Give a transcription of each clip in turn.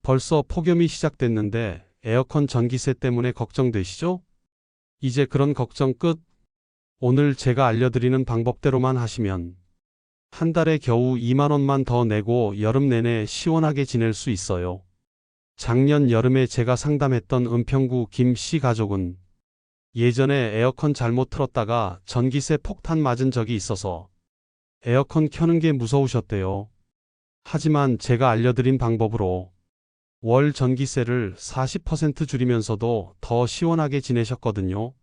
벌써 폭염이 시작됐는데 에어컨 전기세 때문에 걱정되시죠? 이제 그런 걱정 끝. 오늘 제가 알려드리는 방법대로만 하시면 한 달에 겨우 2만 원만 더 내고 여름 내내 시원하게 지낼 수 있어요. 작년 여름에 제가 상담했던 은평구 김 씨 가족은 예전에 에어컨 잘못 틀었다가 전기세 폭탄 맞은 적이 있어서 에어컨 켜는 게 무서우셨대요. 하지만 제가 알려드린 방법으로 월 전기세를 40% 줄이면서도 더 시원하게 지내셨거든요.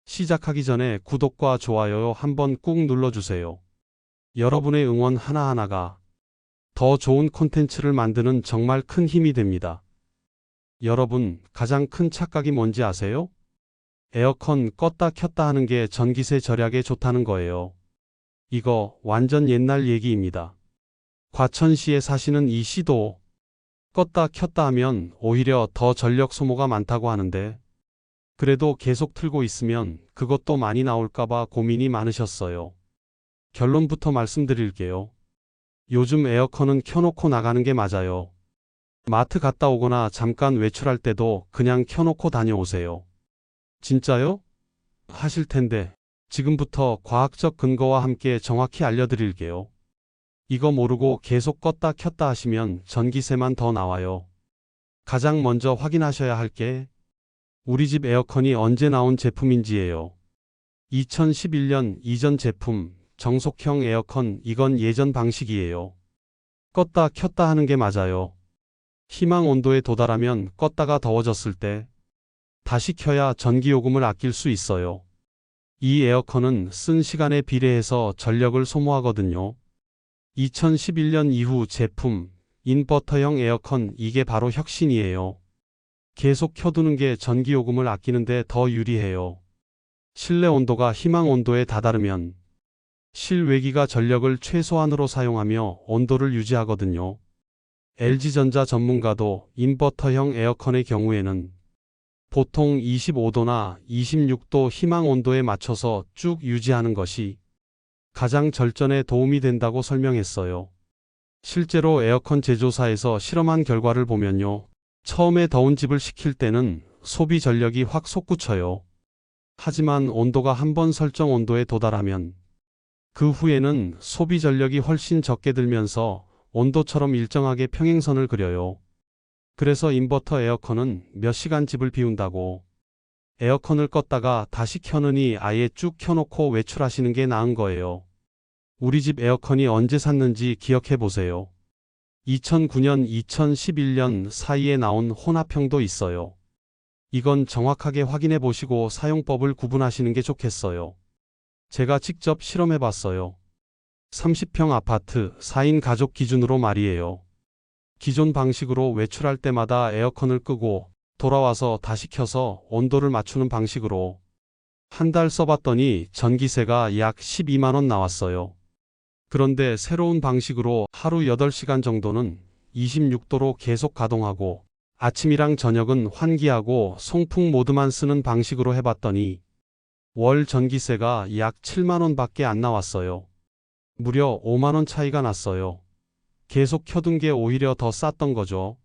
시작하기 전에 구독과 좋아요 한번 꾹 눌러주세요. 여러분의 응원 하나하나가 더 좋은 콘텐츠를 만드는 정말 큰 힘이 됩니다. 여러분, 가장 큰 착각이 뭔지 아세요? 에어컨 껐다 켰다 하는 게 전기세 절약에 좋다는 거예요. 이거 완전 옛날 얘기입니다. 과천시에 사시는 이 씨도 껐다 켰다 하면 오히려 더 전력 소모가 많다고 하는데 그래도 계속 틀고 있으면 그것도 많이 나올까봐 고민이 많으셨어요. 결론부터 말씀드릴게요. 요즘 에어컨은 켜놓고 나가는 게 맞아요. 마트 갔다 오거나 잠깐 외출할 때도 그냥 켜놓고 다녀오세요. 진짜요? 하실 텐데 지금부터 과학적 근거와 함께 정확히 알려드릴게요. 이거 모르고 계속 껐다 켰다 하시면 전기세만 더 나와요. 가장 먼저 확인하셔야 할 게 우리 집 에어컨이 언제 나온 제품인지예요. 2011년 이전 제품 정속형 에어컨, 이건 예전 방식이에요. 껐다 켰다 하는 게 맞아요. 희망 온도에 도달하면 껐다가 더워졌을 때 다시 켜야 전기요금을 아낄 수 있어요. 이 에어컨은 쓴 시간에 비례해서 전력을 소모하거든요. 2011년 이후 제품 인버터형 에어컨, 이게 바로 혁신이에요. 계속 켜두는 게 전기요금을 아끼는데 더 유리해요. 실내 온도가 희망 온도에 다다르면 실외기가 전력을 최소한으로 사용하며 온도를 유지하거든요. LG전자 전문가도 인버터형 에어컨의 경우에는 보통 25도나 26도 희망 온도에 맞춰서 쭉 유지하는 것이 가장 절전에 도움이 된다고 설명했어요. 실제로 에어컨 제조사에서 실험한 결과를 보면요. 처음에 더운 집을 식힐 때는 소비 전력이 확 솟구쳐요. 하지만 온도가 한번 설정 온도에 도달하면 그 후에는 소비 전력이 훨씬 적게 들면서 온도처럼 일정하게 평행선을 그려요. 그래서 인버터 에어컨은 몇 시간 집을 비운다고 에어컨을 껐다가 다시 켜느니 아예 쭉 켜놓고 외출하시는 게 나은 거예요. 우리 집 에어컨이 언제 샀는지 기억해 보세요. 2009년, 2011년 사이에 나온 혼합형도 있어요. 이건 정확하게 확인해 보시고 사용법을 구분하시는 게 좋겠어요. 제가 직접 실험해 봤어요. 30평 아파트 4인 가족 기준으로 말이에요. 기존 방식으로 외출할 때마다 에어컨을 끄고 돌아와서 다시 켜서 온도를 맞추는 방식으로 한 달 써봤더니 전기세가 약 12만 원 나왔어요. 그런데 새로운 방식으로 하루 8시간 정도는 26도로 계속 가동하고 아침이랑 저녁은 환기하고 송풍 모드만 쓰는 방식으로 해봤더니 월 전기세가 약 7만 원밖에 안 나왔어요. 무려 5만 원 차이가 났어요. 계속 켜둔 게 오히려 더 쌌던 거죠.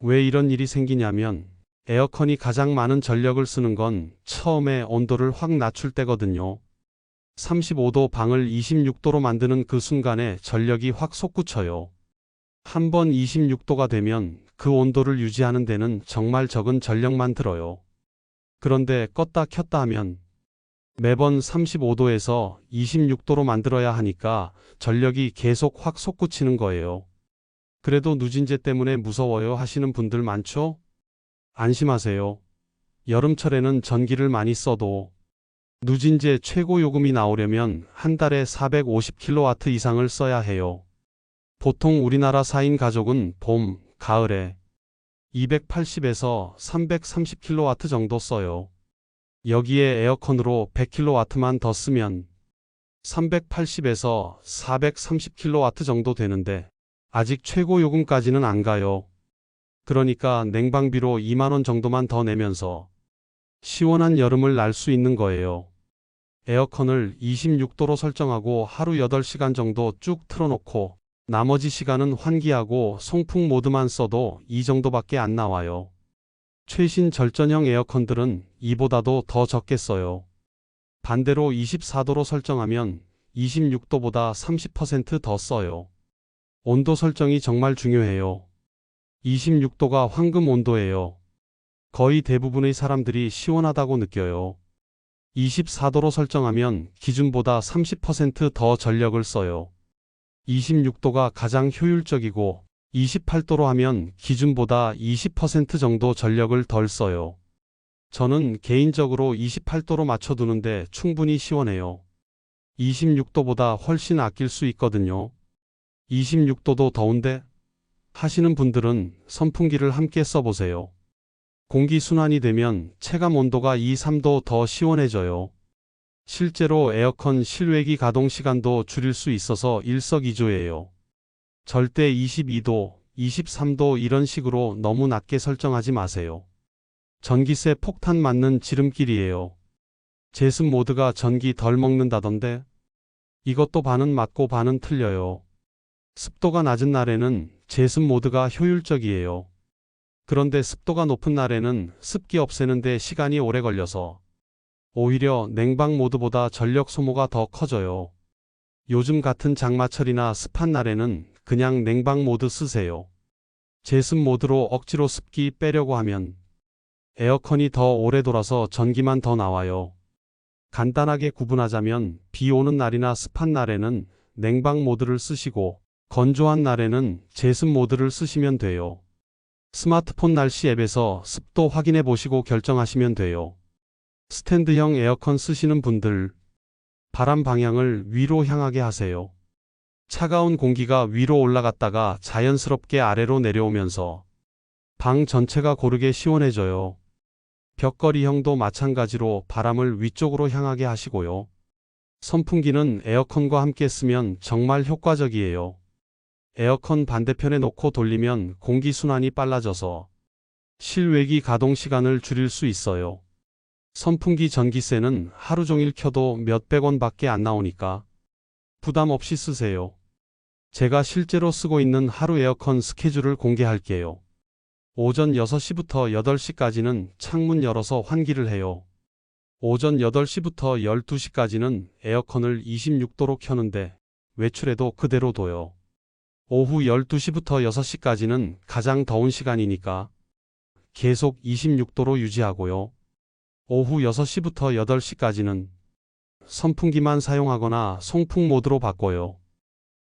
왜 이런 일이 생기냐면 에어컨이 가장 많은 전력을 쓰는 건 처음에 온도를 확 낮출 때거든요. 35도 방을 26도로 만드는 그 순간에 전력이 확 솟구쳐요. 한번 26도가 되면 그 온도를 유지하는 데는 정말 적은 전력만 들어요. 그런데 껐다 켰다 하면 매번 35도에서 26도로 만들어야 하니까 전력이 계속 확 솟구치는 거예요. 그래도 누진제 때문에 무서워요 하시는 분들 많죠? 안심하세요. 여름철에는 전기를 많이 써도 누진제 최고 요금이 나오려면 한 달에 450kW 이상을 써야 해요. 보통 우리나라 4인 가족은 봄, 가을에 280에서 330kW 정도 써요. 여기에 에어컨으로 100kW만 더 쓰면 380에서 430kW 정도 되는데 아직 최고 요금까지는 안 가요. 그러니까 냉방비로 2만 원 정도만 더 내면서 시원한 여름을 날 수 있는 거예요. 에어컨을 26도로 설정하고 하루 8시간 정도 쭉 틀어놓고 나머지 시간은 환기하고 송풍 모드만 써도 이 정도밖에 안 나와요. 최신 절전형 에어컨들은 이보다도 더 적게 써요. 반대로 24도로 설정하면 26도보다 30% 더 써요. 온도 설정이 정말 중요해요. 26도가 황금 온도예요. 거의 대부분의 사람들이 시원하다고 느껴요. 24도로 설정하면 기준보다 30%더 전력을 써요. 26도가 가장 효율적이고 28도로 하면 기준보다 20% 정도 전력을 덜 써요. 저는 개인적으로 28도로 맞춰두는데 충분히 시원해요. 26도보다 훨씬 아낄 수 있거든요. 26도도 더운데? 하시는 분들은 선풍기를 함께 써보세요. 공기순환이 되면 체감 온도가 2, 3도 더 시원해져요. 실제로 에어컨 실외기 가동 시간도 줄일 수 있어서 일석이조예요. 절대 22도, 23도 이런 식으로 너무 낮게 설정하지 마세요. 전기세 폭탄 맞는 지름길이에요. 제습 모드가 전기 덜 먹는다던데? 이것도 반은 맞고 반은 틀려요. 습도가 낮은 날에는 제습 모드가 효율적이에요. 그런데 습도가 높은 날에는 습기 없애는데 시간이 오래 걸려서 오히려 냉방 모드보다 전력 소모가 더 커져요. 요즘 같은 장마철이나 습한 날에는 그냥 냉방 모드 쓰세요. 제습 모드로 억지로 습기 빼려고 하면 에어컨이 더 오래 돌아서 전기만 더 나와요. 간단하게 구분하자면 비 오는 날이나 습한 날에는 냉방 모드를 쓰시고 건조한 날에는 제습 모드를 쓰시면 돼요. 스마트폰 날씨 앱에서 습도 확인해 보시고 결정하시면 돼요. 스탠드형 에어컨 쓰시는 분들, 바람 방향을 위로 향하게 하세요. 차가운 공기가 위로 올라갔다가 자연스럽게 아래로 내려오면서 방 전체가 고르게 시원해져요. 벽걸이형도 마찬가지로 바람을 위쪽으로 향하게 하시고요. 선풍기는 에어컨과 함께 쓰면 정말 효과적이에요. 에어컨 반대편에 놓고 돌리면 공기순환이 빨라져서 실외기 가동 시간을 줄일 수 있어요. 선풍기 전기세는 하루 종일 켜도 몇백 원밖에 안 나오니까 부담 없이 쓰세요. 제가 실제로 쓰고 있는 하루 에어컨 스케줄을 공개할게요. 오전 6시부터 8시까지는 창문 열어서 환기를 해요. 오전 8시부터 12시까지는 에어컨을 26도로 켜는데 외출해도 그대로 둬요. 오후 12시부터 6시까지는 가장 더운 시간이니까 계속 26도로 유지하고요. 오후 6시부터 8시까지는 선풍기만 사용하거나 송풍 모드로 바꿔요.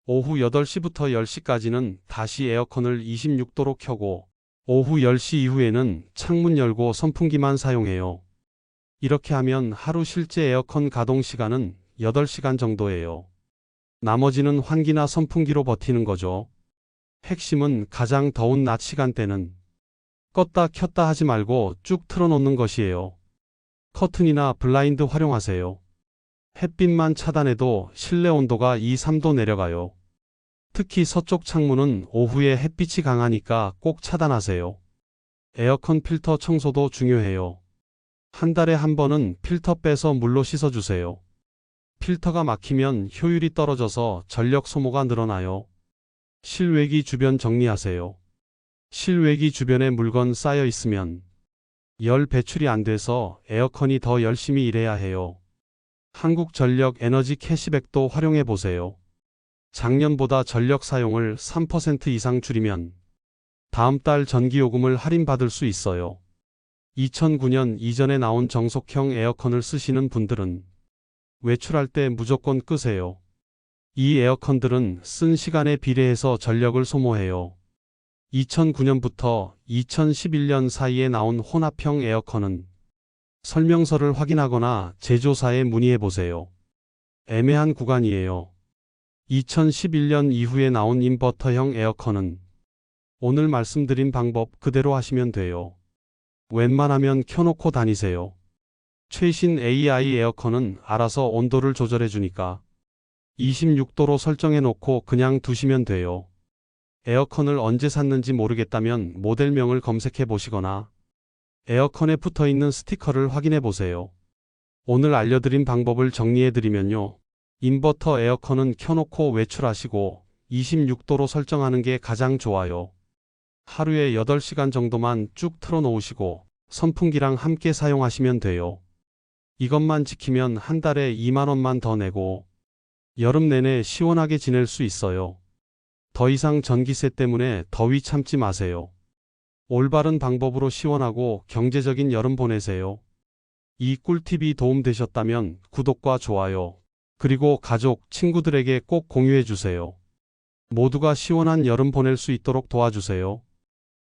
오후 8시부터 10시까지는 다시 에어컨을 26도로 켜고 오후 10시 이후에는 창문 열고 선풍기만 사용해요. 이렇게 하면 하루 실제 에어컨 가동 시간은 8시간 정도예요. 나머지는 환기나 선풍기로 버티는 거죠. 핵심은 가장 더운 낮 시간대는 껐다 켰다 하지 말고 쭉 틀어놓는 것이에요. 커튼이나 블라인드 활용하세요. 햇빛만 차단해도 실내 온도가 2, 3도 내려가요. 특히 서쪽 창문은 오후에 햇빛이 강하니까 꼭 차단하세요. 에어컨 필터 청소도 중요해요. 한 달에 한 번은 필터 빼서 물로 씻어주세요. 필터가 막히면 효율이 떨어져서 전력 소모가 늘어나요. 실외기 주변 정리하세요. 실외기 주변에 물건 쌓여 있으면 열 배출이 안 돼서 에어컨이 더 열심히 일해야 해요. 한국전력 에너지 캐시백도 활용해 보세요. 작년보다 전력 사용을 3% 이상 줄이면 다음 달 전기요금을 할인받을 수 있어요. 2009년 이전에 나온 정속형 에어컨을 쓰시는 분들은 외출할 때 무조건 끄세요. 이 에어컨들은 쓴 시간에 비례해서 전력을 소모해요. 2009년부터 2011년 사이에 나온 혼합형 에어컨은 설명서를 확인하거나 제조사에 문의해 보세요. 애매한 구간이에요. 2011년 이후에 나온 인버터형 에어컨은 오늘 말씀드린 방법 그대로 하시면 돼요. 웬만하면 켜놓고 다니세요. 최신 AI 에어컨은 알아서 온도를 조절해 주니까 26도로 설정해 놓고 그냥 두시면 돼요. 에어컨을 언제 샀는지 모르겠다면 모델명을 검색해 보시거나 에어컨에 붙어 있는 스티커를 확인해 보세요. 오늘 알려드린 방법을 정리해 드리면요. 인버터 에어컨은 켜놓고 외출하시고 26도로 설정하는 게 가장 좋아요. 하루에 8시간 정도만 쭉 틀어놓으시고 선풍기랑 함께 사용하시면 돼요. 이것만 지키면 한 달에 2만 원만 더 내고 여름 내내 시원하게 지낼 수 있어요. 더 이상 전기세 때문에 더위 참지 마세요. 올바른 방법으로 시원하고 경제적인 여름 보내세요. 이 꿀팁이 도움되셨다면 구독과 좋아요, 그리고 가족, 친구들에게 꼭 공유해 주세요. 모두가 시원한 여름 보낼 수 있도록 도와주세요.